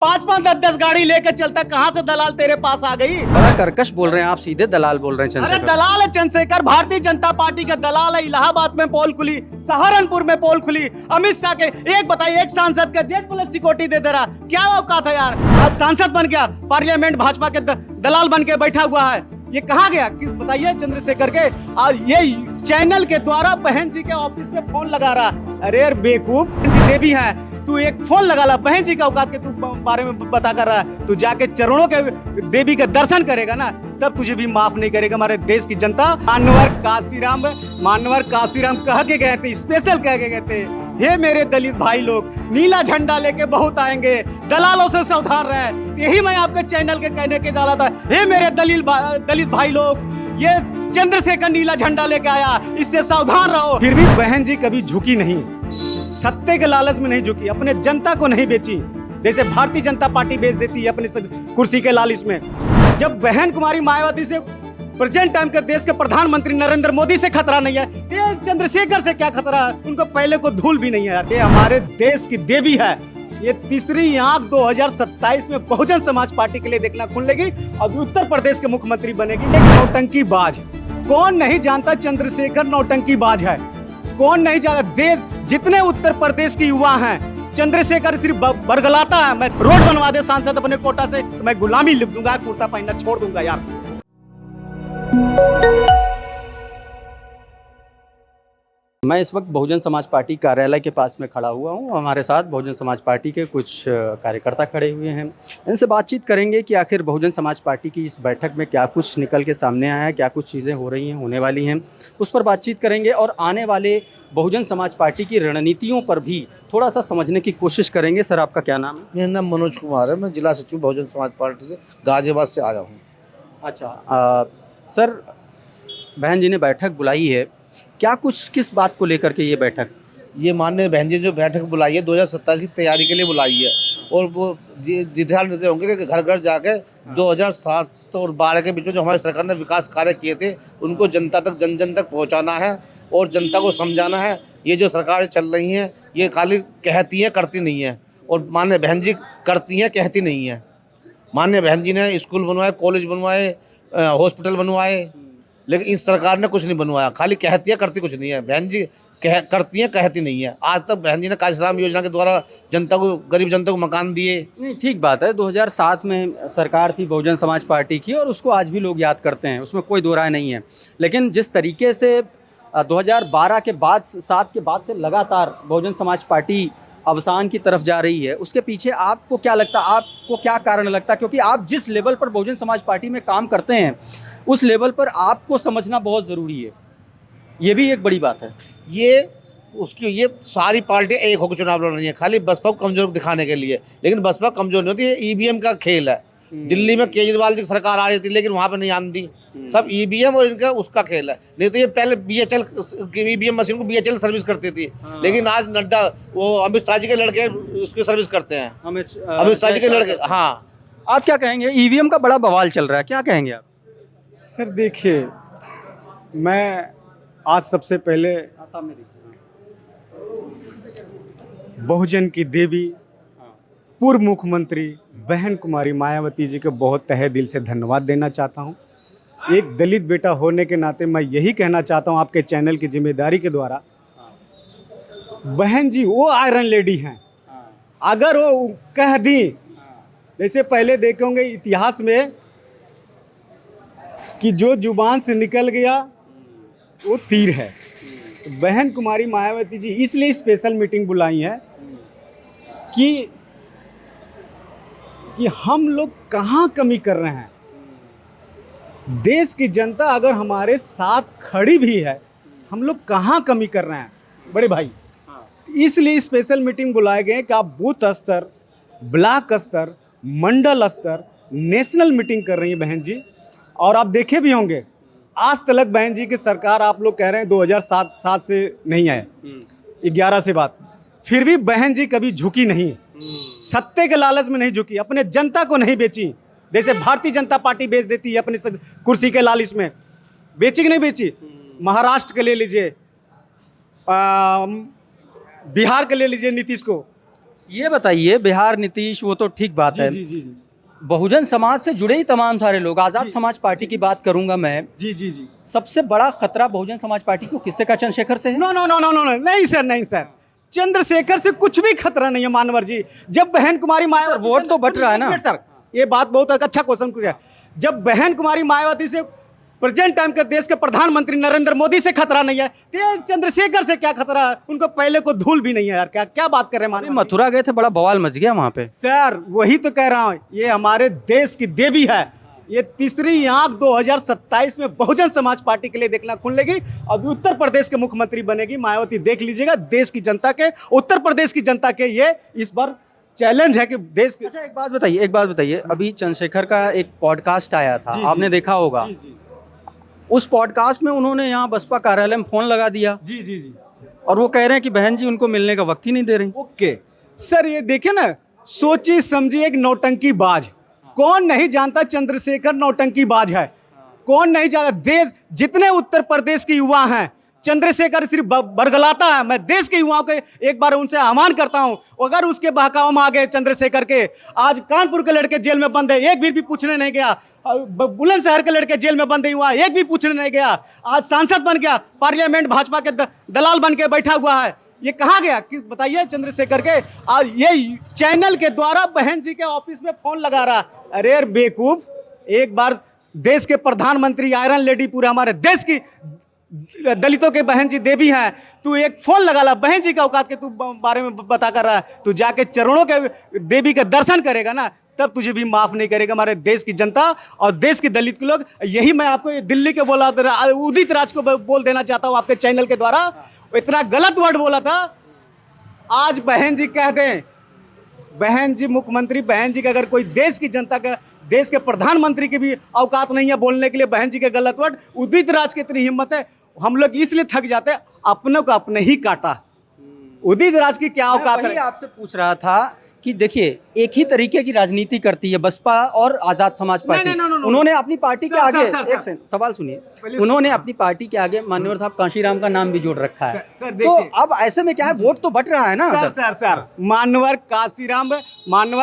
5-5 10-10 गाड़ी लेकर चलता, कहां से दलाल तेरे पास आ गई? बड़ा कर्कश बोल रहे हैं आप, सीधे दलाल बोल रहे हैं अरे चंद्रशेखर। दलाल है चंद्रशेखर, भारतीय जनता पार्टी का दलाल है। इलाहाबाद में पोल खुली, सहारनपुर में पोल खुली, अमित शाह के एक बताइए, एक सांसद का जेट पुलिस सिक्योरिटी दे रहा, क्या औकात है यार? आज सांसद बन गया, पार्लियामेंट भाजपा के दलाल बन के बैठा हुआ है, ये कहाँ गया बताइए चंद्रशेखर के? और ये चैनल के द्वारा बहन जी के ऑफिस में फोन लगा रहा। अरे यार बेवकूफ, जी देवी है तू, एक फोन लगा ला, बहन जी का औकात के तू बारे में बता कर रहा है। तू जाके चरणों के देवी के दर्शन करेगा ना, तब तुझे भी माफ नहीं करेगा हमारे देश की जनता। मानवर काशीराम कह के गए थे, स्पेशल कह के गए थे, हे मेरे दलित भाई लोग, नीला झंडा लेके बहुत आएंगे, दलालों से सावधान रहे। यही मैं आपके चैनल के कहने के डाला था, हे मेरे दलित भाई लोग, ये चंद्रशेखर नीला झंडा लेके आया, इससे सावधान रहो। फिर भी बहन जी कभी झुकी नहीं, सत्ते के लालच में नहीं झुकी, अपने जनता को नहीं बेची, जैसे भारतीय जनता पार्टी बेच देती है अपने कुर्सी के लालच में। जब बहन कुमारी मायावती से प्रेजेंट टाइम के देश के प्रधानमंत्री नरेंद्र मोदी से खतरा नहीं है, ये चंद्रशेखर से क्या खतरा है? उनको पहले को धूल भी नहीं है यार। ये हमारे देश की देवी है, ये तीसरी आंख 2027 में बहुजन समाज पार्टी के लिए देखना खुलेगी और उत्तर प्रदेश के मुख्यमंत्री बनेगी। एक नौटंकीबाज, कौन नहीं जानता चंद्रशेखर नौटंकीबाज है? कौन नहीं जानता? देश जितने उत्तर प्रदेश के युवा हैं, चंद्रशेखर सिर्फ बरगलाता है। मैं रोड बनवा दे सांसद अपने कोटा से, तो मैं गुलामी लिख दूंगा, कुर्ता पहनना छोड़ दूंगा यार। मैं इस वक्त बहुजन समाज पार्टी कार्यालय के पास में खड़ा हुआ हूँ। हमारे साथ बहुजन समाज पार्टी के कुछ कार्यकर्ता खड़े हुए हैं। इनसे बातचीत करेंगे कि आखिर बहुजन समाज पार्टी की इस बैठक में क्या कुछ निकल के सामने आया है, क्या कुछ चीज़ें हो रही हैं, होने वाली हैं, उस पर बातचीत करेंगे और आने वाले बहुजन समाज पार्टी की रणनीतियों पर भी थोड़ा सा समझने की कोशिश करेंगे। सर, आपका क्या नाम है? मेरा नाम मनोज कुमार है, मैं जिला सचिव बहुजन समाज पार्टी से गाजियाबाद से आया हूँ। अच्छा, सर, बहन जी ने बैठक बुलाई है, क्या कुछ किस बात को लेकर के ये बैठक? ये माननीय बहन जी जो बैठक बुलाई है 2027 की तैयारी के लिए बुलाई है, और वो ध्यान देते होंगे कि घर घर जाके 2007 और 12 के बीच में जो हमारी सरकार ने विकास कार्य किए थे उनको जनता तक, जन जन तक पहुँचाना है और जनता को समझाना है। ये जो सरकार चल रही हैं ये खाली कहती हैं, करती नहीं है, और माननीय बहन जी करती हैं, कहती नहीं है। माननीय बहन जी ने स्कूल बनवाए, कॉलेज बनवाए, हॉस्पिटल बनवाए, लेकिन इस सरकार ने कुछ नहीं बनवाया, खाली कहती है, करती कुछ नहीं है। बहन जी करती है, कहती नहीं है। आज तक बहन जी ने काशीराम योजना के द्वारा जनता को, गरीब जनता को मकान दिए। नहीं, ठीक बात है, 2007 में सरकार थी बहुजन समाज पार्टी की और उसको आज भी लोग याद करते हैं, उसमें कोई दो राय नहीं है। लेकिन जिस तरीके से 2012 के बाद, 7 के बाद से लगातार बहुजन समाज पार्टी अवसान की तरफ जा रही है, उसके पीछे आपको क्या लगता है, आपको क्या कारण लगता है? क्योंकि आप जिस लेवल पर बहुजन समाज पार्टी में काम करते हैं उस लेवल पर आपको समझना बहुत ज़रूरी है, ये भी एक बड़ी बात है। ये सारी पार्टियां एक होकर चुनाव लड़ रही हैं, खाली बसपा को कमजोर दिखाने के लिए, लेकिन बसपा कमजोर नहीं होती, ये ईवीएम का खेल है। दिल्ली में केजरीवाल जी की सरकार आ रही थी लेकिन वहाँ पर नहीं आंदी, सब ईवीएम और इनका उसका खेल है। नहीं तो ये पहले बीएचएल ईवीएम मशीन को बीएचएल सर्विस करती थी, लेकिन आज नड्डा, वो अमित शाह जी के लड़के उसकी सर्विस करते हैं, अमित शाह जी के लड़के। हाँ, आप क्या कहेंगे? ईवीएम का बड़ा बवाल चल रहा है, क्या कहेंगे आप? सर देखिए, मैं आज सबसे पहले बहुजन की देवी, पूर्व मुख्यमंत्री बहन कुमारी मायावती जी को बहुत तहे दिल से धन्यवाद देना चाहता हूं। एक दलित बेटा होने के नाते मैं यही कहना चाहता हूं आपके चैनल की जिम्मेदारी के द्वारा, बहन जी वो आयरन लेडी हैं। अगर वो कह दी, जैसे पहले देखे होंगे इतिहास में कि जो जुबान से निकल गया वो तीर है, तो बहन कुमारी मायावती जी इसलिए स्पेशल मीटिंग बुलाई है कि हम लोग कहाँ कमी कर रहे हैं। देश की जनता अगर हमारे साथ खड़ी भी है, हम लोग कहाँ कमी कर रहे हैं बड़े भाई। इसलिए स्पेशल मीटिंग बुलाए गए कि आप बूथ स्तर, ब्लॉक स्तर, मंडल स्तर, नेशनल मीटिंग कर रही है बहन जी। और आप देखे भी होंगे आज तक बहन जी की सरकार, आप लोग कह रहे हैं 2007 से नहीं आए, 11 से बात, फिर भी बहन जी कभी झुकी नहीं, सत्ते के लालच में नहीं झुकी, अपने जनता को नहीं बेची, जैसे भारतीय जनता पार्टी बेच देती है अपने कुर्सी के लालच में। बेची कि नहीं बेची? महाराष्ट्र के ले लीजिए, बिहार के ले लीजिए नीतीश को, ये बताइए, बिहार नीतीश वो तो ठीक बात है, जी जी जी बहुजन समाज से जुड़े ही तमाम सारे लोग, आज़ाद समाज पार्टी की बात करूंगा मैं, जी जी जी सबसे बड़ा खतरा बहुजन समाज पार्टी को किससे का, चंद्रशेखर से है? No no no no no no, नहीं सर, नहीं सर, चंद्रशेखर से कुछ भी खतरा नहीं है मानवर जी। जब बहन कुमारी मायावती वोट से- तो बट रहा है ना। एक मिनट सर, ये बात बहुत अच्छा क्वेश्चन किया। जब बहन कुमारी मायावती से प्रेजेंट टाइम के देश के प्रधानमंत्री नरेंद्र मोदी से खतरा नहीं है, तो ये चंद्रशेखर से क्या खतरा है? उनको पहले को धूल भी नहीं है यार, क्या क्या बात कर रहे हैं अभी मानवर जी? मथुरा गए थे, बड़ा बवाल मच गया वहाँ पे। सर वही तो कह रहा हूँ, ये हमारे देश की देवी है। ये तीसरी आंख 2027 में बहुजन समाज पार्टी के लिए देखना खुलेगी। अभी उत्तर प्रदेश के मुख्यमंत्री बनेगी मायावती, देख लीजिएगा। देश की जनता के, उत्तर प्रदेश की जनता के ये इस बार चैलेंज है कि देश के। अच्छा, एक बात बताइए, अभी चंद्रशेखर का एक पॉडकास्ट आया था, जी, आपने देखा होगा। जी जी उस पॉडकास्ट में उन्होंने यहाँ बसपा कार्यालय में फोन लगा दिया जी जी जी और वो कह रहे हैं कि बहन जी उनको मिलने का वक्त ही नहीं दे रही। ओके सर, ये देखिए ना, सोची समझी एक नौटंकी बाज। कौन नहीं जानता चंद्रशेखर नौटंकी बाज है? कौन नहीं जानता? देश जितने उत्तर प्रदेश के युवा हैं, चंद्रशेखर सिर्फ बरगलाता है। मैं देश के युवाओं के एक बार उनसे आह्वान करता हूं, अगर उसके बहकाव में आ गए चंद्रशेखर के, आज कानपुर के लड़के जेल में बंद है, एक भी पूछने नहीं गया। बुलंदशहर के लड़के जेल में बंद हुआ, एक भी पूछने नहीं गया। आज सांसद बन गया, पार्लियामेंट भाजपा के दलाल बन के बैठा हुआ है। ये कहाँ गया कि बताइए चंद्रशेखर के? आज ये चैनल के द्वारा बहन जी के ऑफिस में फोन लगा रहा। अरे बेवकूफ, एक बार देश के प्रधानमंत्री, आयरन लेडी, पूरे हमारे देश की दलितों के बहन जी देवी हैं, तू एक फोन लगा ला। बहन जी का औकात के तू बारे में बता कर रहा है। तू जाके चरणों के देवी के दर्शन करेगा ना, तब तुझे भी माफ नहीं करेगा हमारे देश की जनता और देश के दलित के लोग। यही मैं आपको ये दिल्ली के बोला, उदित राज को बोल देना चाहता हूँ आपके चैनल के द्वारा। इतना गलत वर्ड बोला था, आज बहन जी कह दें, बहन जी मुख्यमंत्री, बहन जी का अगर कोई देश की जनता का, देश के प्रधानमंत्री की भी औकात नहीं है बोलने के लिए बहन जी के गलत वर्ड। उदित राज की इतनी हिम्मत है, हम लोग इसलिए थक जाते हैं, अपनों को अपने ही काटा। उदित राज की क्या औकात है? आपसे पूछ रहा था कि देखिए, एक ही तरीके की राजनीति करती है बसपा और आजाद समाज पार्टी। नहीं, उन्होंने अपनी पार्टी के आगे, सर, एक सेकंड सवाल सुनिए, उन्होंने अपनी पार्टी के आगे मान्यवर साहब कांशीराम का नाम भी जोड़ रखा है। सर, तो अब ऐसे में क्या है, वोट तो बट रहा है ना। सर मानवर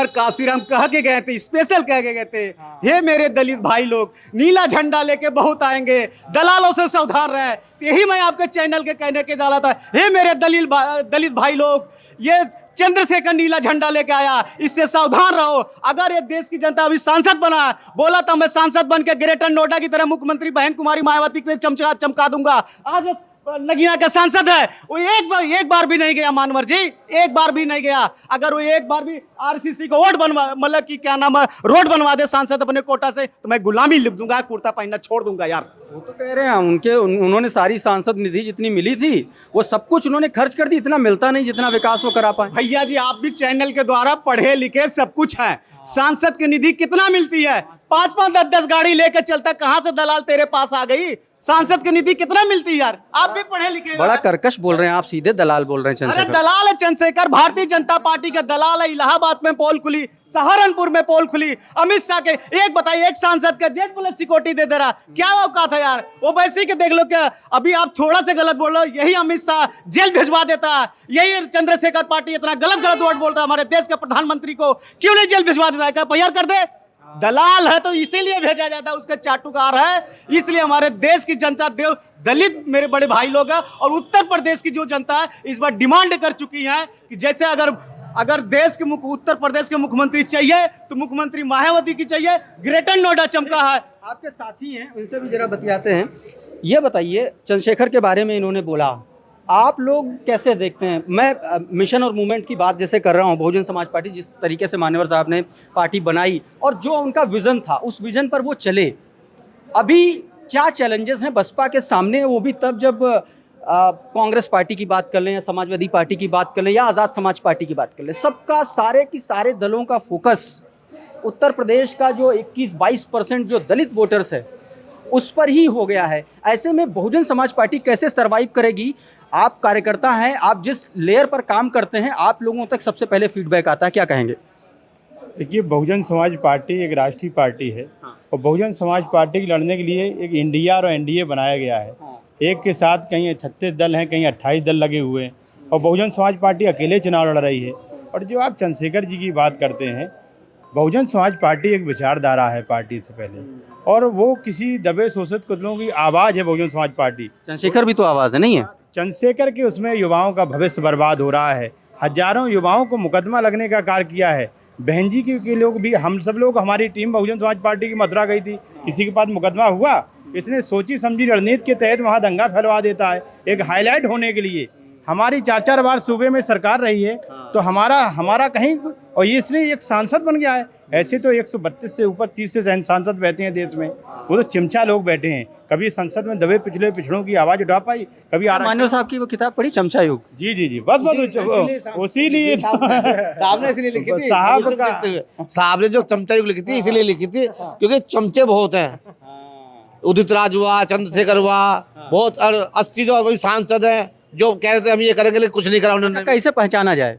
काशीराम कह के गए थे, स्पेशल कह के गए थे, हे मेरे दलित भाई लोग, नीला झंडा लेके बहुत आएंगे, दलालों से सावधान रहे। यही मैं आपके चैनल के कहने के डाला था, हे मेरे दलित भाई लोग, ये चंद्रशेखर नीला झंडा लेके आया, इससे सावधान रहो। अगर ये देश की जनता अभी सांसद बना, बोला था मैं सांसद बन के ग्रेटर नोएडा की तरह मुख्यमंत्री बहन कुमारी मायावती के चमका दूंगा। आज नगीना का सांसद है, वो एक बार भी नहीं गया मानवर जी, एक बार भी नहीं गया। अगर वो एक बार भी आरसीसी को वोट बनवा, मतलब कि क्या नाम है, रोड बनवा दे सांसद अपने कोटा से, तो मैं गुलामी लिख दूंगा, कुर्ता पहनना छोड़ दूंगा यार। वो तो कह रहे हैं उन्होंने सारी सांसद निधि जितनी मिली थी वो सब कुछ उन्होंने खर्च कर दी, इतना मिलता नहीं जितना विकास वो करा पाए। भैया जी, आप भी चैनल के द्वारा पढ़े लिखे सब कुछ है, सांसद की निधि कितना मिलती है? 5-5, 10-10 गाड़ी लेकर चलता, कहाँ से दलाल तेरे पास आ गई? सांसद की निधि कितना मिलती है यार? आप भी पढ़े लिखे, बड़ा कर्कश बोल रहे हैं आप, सीधे दलाल बोल रहे हैं अरे चंद्रशेखर। दलाल है चंद्रशेखर, भारतीय जनता पार्टी का दलाल है। इलाहाबाद में पोल खुली, सहारनपुर में पोल खुली, अमित शाह के एक बताइए, एक सांसद का जेट पुलिस सिक्योरिटी दे दे रहा, क्या औकात है यार? वो वैसे के देख लो, क्या अभी आप थोड़ा से गलत बोल रहे हो, यही अमित शाह जेल भिजवा देता, यही चंद्रशेखर पार्टी इतना गलत वर्ड बोलता है, हमारे देश के प्रधानमंत्री को क्यों नहीं जेल भिजवा देता है? क्या पयार कर दे? दलाल है तो इसीलिए भेजा जाता है, उसका चाटुकार है, इसलिए हमारे देश की जनता, दलित मेरे बड़े भाई लोग हैं और उत्तर प्रदेश की जो जनता है इस बार डिमांड कर चुकी है कि जैसे अगर देश के उत्तर प्रदेश के मुख्यमंत्री चाहिए तो मुख्यमंत्री मायावती की चाहिए। ग्रेटर नोएडा चमका है। आपके साथी हैं, उनसे भी जरा बतियाते हैं। ये बताइए, चंद्रशेखर के बारे में इन्होंने बोला, आप लोग कैसे देखते हैं? मैं मिशन और मूवमेंट की बात जैसे कर रहा हूँ, बहुजन समाज पार्टी जिस तरीके से मान्यवर साहब ने पार्टी बनाई और जो उनका विज़न था उस विज़न पर वो चले, अभी क्या चैलेंजेस हैं बसपा के सामने? वो भी तब जब कांग्रेस पार्टी की बात कर लें या समाजवादी पार्टी की बात कर लें या आज़ाद समाज पार्टी की बात कर लें, सबका सारे दलों का फोकस उत्तर प्रदेश का जो 21-22% जो दलित वोटर्स है उस पर ही हो गया है। ऐसे में बहुजन समाज पार्टी कैसे सर्वाइव करेगी? आप कार्यकर्ता हैं, आप जिस लेयर पर काम करते हैं, आप लोगों तक सबसे पहले फीडबैक आता है, क्या कहेंगे? देखिए, बहुजन समाज पार्टी एक राष्ट्रीय पार्टी है और बहुजन समाज पार्टी की लड़ने के लिए एक इंडिया और एनडीए बनाया गया है। एक के साथ कहीं 36 दल हैं, कहीं 28 दल लगे हुए हैं और बहुजन समाज पार्टी अकेले चुनाव लड़ रही है और जो आप चंद्रशेखर जी की बात करते हैं, बहुजन समाज पार्टी एक विचारधारा है पार्टी से पहले, और वो किसी दबे शोषित कुतलों की आवाज़ है बहुजन समाज पार्टी। चंद्रशेखर भी तो आवाज़ है, नहीं है? चंद्रशेखर के उसमें युवाओं का भविष्य बर्बाद हो रहा है, हजारों युवाओं को मुकदमा लगने का कार्य किया है। बहन जी के लोग भी, हम सब लोग, हमारी टीम बहुजन समाज पार्टी की मथुरा गई थी, किसी के पास मुकदमा हुआ, इसने सोची समझी रणनीति के तहत वहाँ दंगा फैलवा देता है एक हाईलाइट होने के लिए। हमारी 4-4 बार सूबे में सरकार रही है, तो हमारा कहीं, और ये इसलिए एक सांसद बन गया है। ऐसे तो 132 से ऊपर 30 से सांसद बैठे हैं देश में, वो तो चिमचा लोग बैठे हैं। कभी संसद में दबे पिछले पिछड़ों की आवाज़ उठा पाई, कभी मान्यो साहब की वो किताब पढ़ी, चमचा युग? जी, बस उसीलिए साहब ने इसलिए लिखी थी, साहब ने जो चमचा युग लिखी थी इसलिए लिखी थी क्योंकि चमचे बहुत हैं। उदित राज हुआ, चंद्रशेखर हुआ, बहुत 80 जो अभी सांसद हैं जो कह रहे थे हम ये करेंगे, लेकिन कुछ नहीं करा उन्होंने। कैसे पहचाना जाए?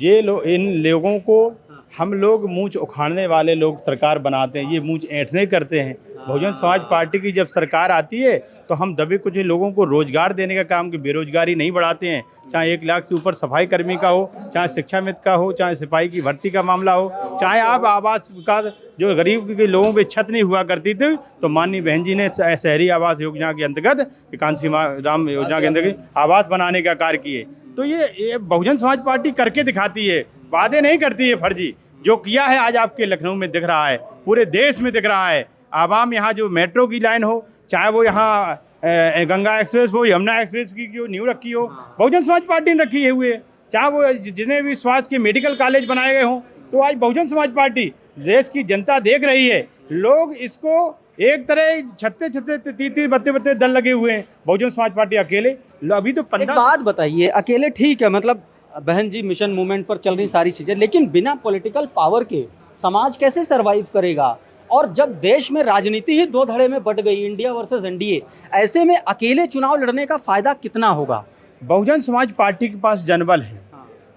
इन लोगों को हम लोग मूंछ उखाड़ने वाले लोग सरकार बनाते हैं, ये मूंछ ऐंठने करते हैं। बहुजन समाज पार्टी की जब सरकार आती है तो हम दबे कुछ लोगों को रोजगार देने का काम, की बेरोजगारी नहीं बढ़ाते हैं। चाहे 1 लाख से ऊपर सफाई कर्मी का हो, चाहे शिक्षा मित्र का हो, चाहे सिपाही की भर्ती का मामला हो, चाहे आप आवास का, जो गरीब के लोगों पे छत नहीं हुआ करती थी, तो माननीय बहन जी ने शहरी आवास योजना के अंतर्गत, कांसी राम योजना के अंतर्गत आवास बनाने का कार्य किए। तो ये बहुजन समाज पार्टी करके दिखाती है, वादे नहीं करती है फर्जी। जो किया है आज आपके लखनऊ में दिख रहा है, पूरे देश में दिख रहा है। आवाम यहाँ जो मेट्रो की लाइन हो, चाहे वो यहाँ गंगा एक्सप्रेस हो, यमुना एक्सप्रेस की जो नींव रखी हो, बहुजन समाज पार्टी ने रखी है हुए। चाहे वो जितने भी स्वास्थ्य के मेडिकल कॉलेज बनाए गए हों, तो आज बहुजन समाज पार्टी, देश की जनता देख रही है। लोग इसको एक तरह छत्ते 32 दल लगे हुए हैं, बहुजन समाज पार्टी अकेले। अभी तो 15 बात बताइए, अकेले ठीक है, मतलब बहन जी मिशन मूवमेंट पर चल रही सारी चीज़ें, लेकिन बिना पॉलिटिकल पावर के समाज कैसे सरवाइव करेगा? और जब देश में राजनीति ही 2 धड़े में बट गई, इंडिया वर्सेस एनडीए, ऐसे में अकेले चुनाव लड़ने का फायदा कितना होगा? बहुजन समाज पार्टी के पास जनबल है।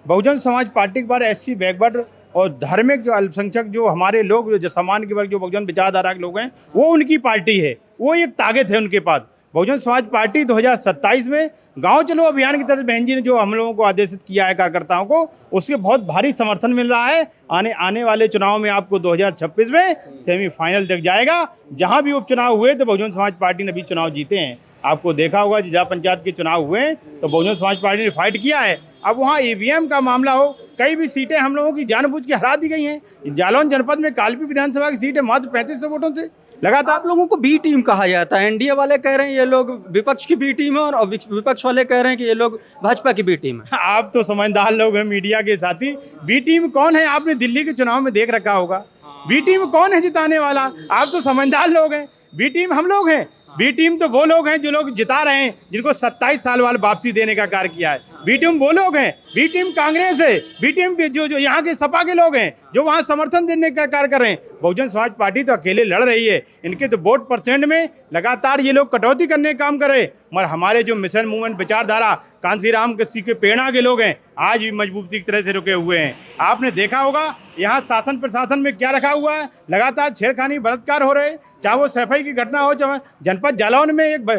बहुजन समाज पार्टी के पास SC बैकवर्ड और धार्मिक जो अल्पसंख्यक, जो हमारे लोग, जो सामान्य के वर्ग, जो बहुजन विचारधारा के लोग हैं, वो उनकी पार्टी है, वो एक ताकत है उनके पास। बहुजन समाज पार्टी 2027 में गांव चलो अभियान की तरफ बहन जी ने जो हम लोगों को आदेशित किया है कार्यकर्ताओं को, उसके बहुत भारी समर्थन मिल रहा है। आने वाले चुनाव में आपको 2026 में सेमीफाइनल दिख जाएगा। जहां भी उपचुनाव हुए तो बहुजन समाज पार्टी ने भी चुनाव जीते हैं। आपको देखा होगा जिला पंचायत के चुनाव हुए तो बहुजन समाज पार्टी ने फाइट किया है। अब वहाँ EVM का मामला हो, कई भी सीटें हम लोगों की जानबूझ के हरा दी गई हैं। जालौन जनपद में कालपी विधानसभा की सीटें मात्र 3500 वोटों से लगातार। आप लोगों को बी टीम कहा जाता है, एनडीए वाले कह रहे हैं ये लोग विपक्ष की बी टीम है, और विपक्ष वाले कह रहे हैं कि ये लोग भाजपा की बी टीम है। आप तो समझदार लोग हैं मीडिया के साथी। बी टीम कौन है? आपने दिल्ली के चुनाव में देख रखा होगा। बी टीम कौन है जिताने वाला? आप तो समझदार लोग हैं। बी टीम हम लोग हैं। बी टीम तो वो लोग हैं जो लोग जिता रहे हैं, जिनको 27 साल वाले वापसी देने का कार्य किया है। बी टीम वो लोग हैं। बी टीम कांग्रेस है। बी टीम जो यहाँ के सपा के लोग हैं, जो वहाँ समर्थन देने का कार्य कर रहे हैं। बहुजन समाज पार्टी तो अकेले लड़ रही है। इनके तो वोट परसेंट में लगातार ये लोग कटौती करने का काम कर रहे हैं। मगर हमारे जो मिशन मूवमेंट विचारधारा कांसी राम के प्रेरणा के लोग हैं, आज भी मजबूती की तरह से रुके हुए हैं। आपने देखा होगा यहाँ शासन प्रशासन में क्या रखा हुआ है, लगातार छेड़खानी बलात्कार हो रहे हैं। चाहे वो सफाई की घटना हो, चाहे जनपद जालौन में एक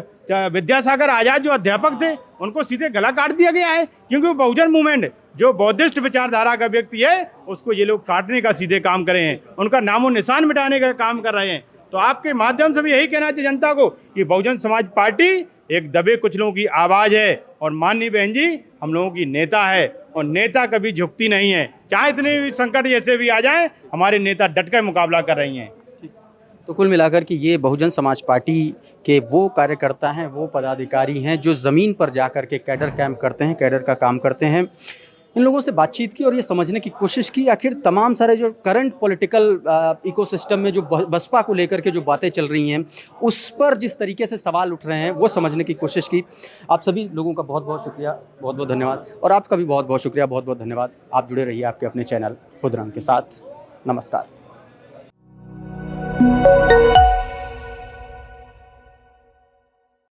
विद्यासागर आजाद जो अध्यापक थे, उनको सीधे गला काट दिया गया है, क्योंकि वो बहुजन मूवमेंट जो बौद्धिस्ट विचारधारा का व्यक्ति है, उसको ये लोग काटने का सीधे काम कर रहे हैं, उनका नामो निशान मिटाने का काम कर रहे हैं। तो आपके माध्यम से भी यही कहना चाहिए जनता को कि बहुजन समाज पार्टी एक दबे कुचलों की आवाज़ है, और माननीय बहन जी हम लोगों की नेता है, और नेता कभी झुकती नहीं है। चाहे इतने भी संकट जैसे भी आ जाए, हमारे नेता डटकर मुकाबला कर रही हैं। तो कुल मिलाकर कि ये बहुजन समाज पार्टी के वो कार्यकर्ता हैं, वो पदाधिकारी हैं जो ज़मीन पर जाकर के कैडर कैंप करते हैं, कैडर का काम करते हैं। इन लोगों से बातचीत की और ये समझने की कोशिश की आखिर तमाम सारे जो करंट पॉलिटिकल इकोसिस्टम में जो बसपा को लेकर के जो बातें चल रही हैं, उस पर जिस तरीके से सवाल उठ रहे हैं, वो समझने की कोशिश की। आप सभी लोगों का बहुत बहुत शुक्रिया, बहुत बहुत धन्यवाद, और आपका भी बहुत बहुत शुक्रिया, बहुत बहुत धन्यवाद। आप जुड़े रहिए आपके अपने चैनल खुद रंग के साथ। नमस्कार।